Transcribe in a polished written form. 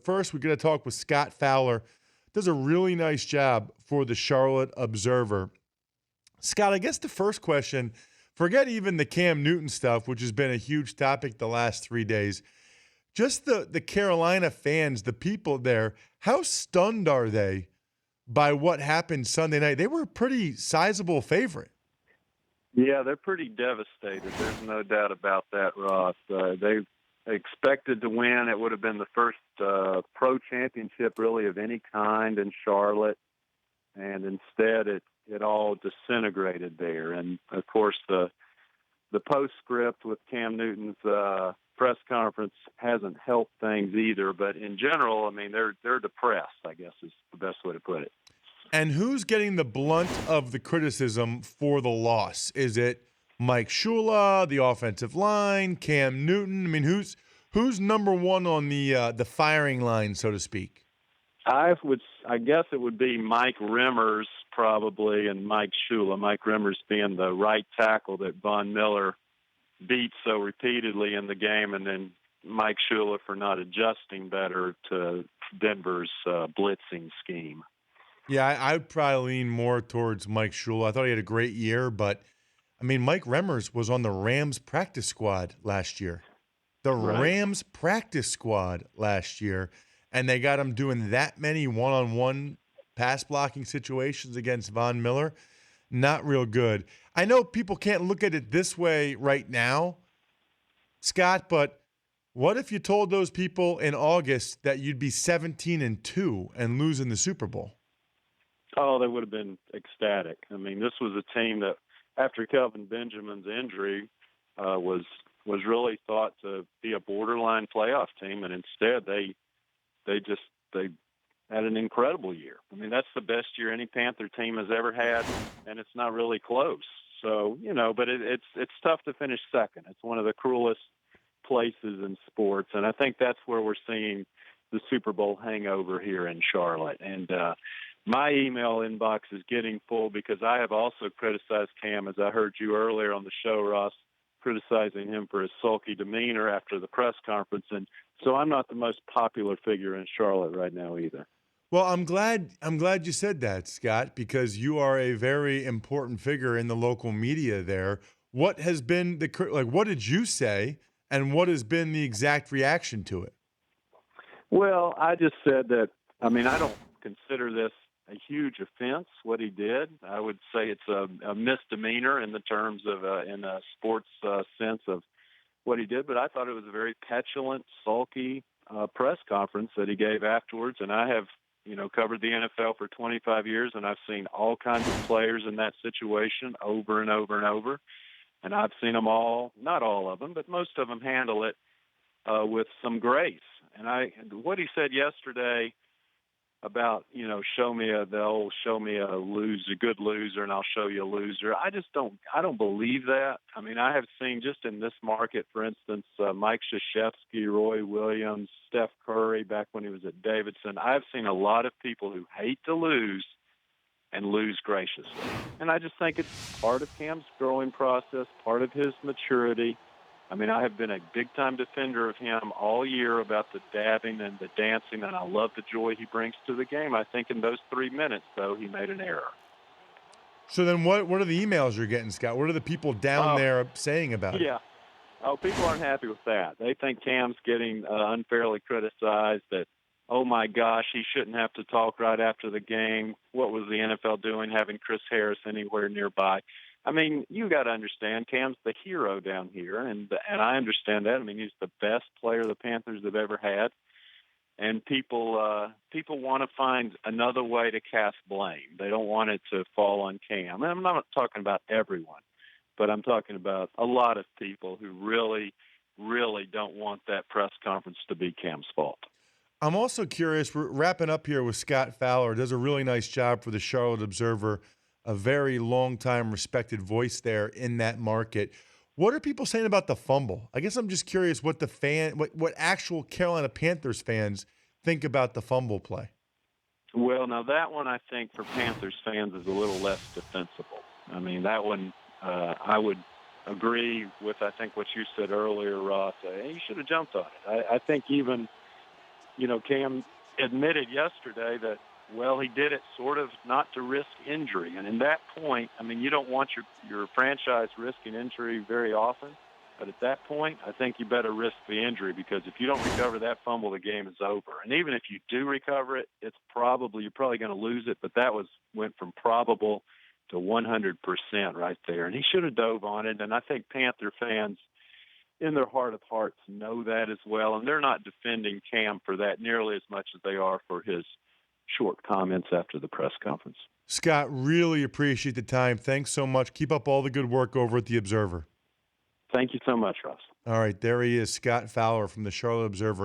But first, we're going to talk with Scott Fowler. Does a really nice job for the Charlotte Observer. Scott, I guess the first question, forget even the Cam Newton stuff, which has been a huge topic the last 3 days. Just the Carolina fans, the people there, how stunned are they by what happened Sunday night? They were a pretty sizable favorite. Yeah, they're pretty devastated. There's no doubt about that, Ross. They expected to win. It would have been the first pro championship really of any kind in Charlotte, and instead it all disintegrated there. And of course, the postscript with Cam Newton's press conference hasn't helped things either. But in general, I mean, they're depressed, I guess is the best way to put it. And who's getting the blunt of the criticism for the loss? Is it Mike Shula, the offensive line, Cam Newton? I mean, who's number one on the firing line, so to speak? I guess it would be Mike Remmers probably, and Mike Shula. Mike Remmers being the right tackle that Von Miller beat so repeatedly in the game, and then Mike Shula for not adjusting better to Denver's blitzing scheme. Yeah, I'd probably lean more towards Mike Shula. I thought he had a great year, but, I mean, Mike Remmers was on the Rams practice squad last year. Rams practice squad last year, and they got him doing that many one-on-one pass blocking situations against Von Miller. Not real good. I know people can't look at it this way right now, Scott, but what if you told those people in August that you'd be 17-2 and losing the Super Bowl? Oh, they would have been ecstatic. I mean, this was a team that, after Kelvin Benjamin's injury, was really thought to be a borderline playoff team, and instead they had an incredible year. I mean, that's the best year any Panther team has ever had, and it's not really close. So, but it's tough to finish second. It's one of the cruelest places in sports, and I think that's where we're seeing the Super Bowl hangover here in Charlotte. And my email inbox is getting full because I have also criticized Cam, as I heard you earlier on the show, Ross, criticizing him for his sulky demeanor after the press conference. And so I'm not the most popular figure in Charlotte right now either. Well, I'm glad you said that, Scott, because you are a very important figure in the local media there. What has been what did you say, and what has been the exact reaction to it? Well, I just said that, I mean, I don't consider this a huge offense, what he did. I would say it's a misdemeanor in the terms of, in a sports sense of what he did, but I thought it was a very petulant, sulky press conference that he gave afterwards, and I have, covered the NFL for 25 years, and I've seen all kinds of players in that situation over and over and over, and I've seen them all, not all of them, but most of them handle it with some grace. And what he said yesterday about, show me a good loser and I'll show you a loser. I don't believe that. I mean, I have seen just in this market, for instance, Mike Krzyzewski, Roy Williams, Steph Curry back when he was at Davidson. I've seen a lot of people who hate to lose and lose graciously. And I just think it's part of Cam's growing process, part of his maturity. I mean, I have been a big-time defender of him all year about the dabbing and the dancing, and I love the joy he brings to the game. I think in those 3 minutes, though, he made an error. So then what are the emails you're getting, Scott? What are the people down there saying about it? Yeah. Oh, people aren't happy with that. They think Cam's getting unfairly criticized, that, oh, my gosh, he shouldn't have to talk right after the game. What was the NFL doing having Chris Harris anywhere nearby? I mean, you got to understand, Cam's the hero down here, and I understand that. I mean, he's the best player the Panthers have ever had, and people want to find another way to cast blame. They don't want it to fall on Cam. And I'm not talking about everyone, but I'm talking about a lot of people who really, really don't want that press conference to be Cam's fault. I'm also curious, we're wrapping up here with Scott Fowler. Does a really nice job for the Charlotte Observer, a very long-time respected voice there in that market. What are people saying about the fumble? I guess I'm just curious what what actual Carolina Panthers fans think about the fumble play. Well, now that one I think for Panthers fans is a little less defensible. I mean, that one I would agree with, I think, what you said earlier, Ross. He should have jumped on it. I think even Cam admitted yesterday that, well, he did it sort of not to risk injury. And in that point, I mean, you don't want your franchise risking injury very often. But at that point, I think you better risk the injury, because if you don't recover that fumble, the game is over. And even if you do recover it, you're probably going to lose it. But that went from probable to 100% right there. And he should have dove on it. And I think Panther fans, in their heart of hearts, know that as well. And they're not defending Cam for that nearly as much as they are for his short comments after the press conference. Scott, really appreciate the time. Thanks so much. Keep up all the good work over at the Observer. Thank you so much, Ross. All right, there he is, Scott Fowler from the Charlotte Observer.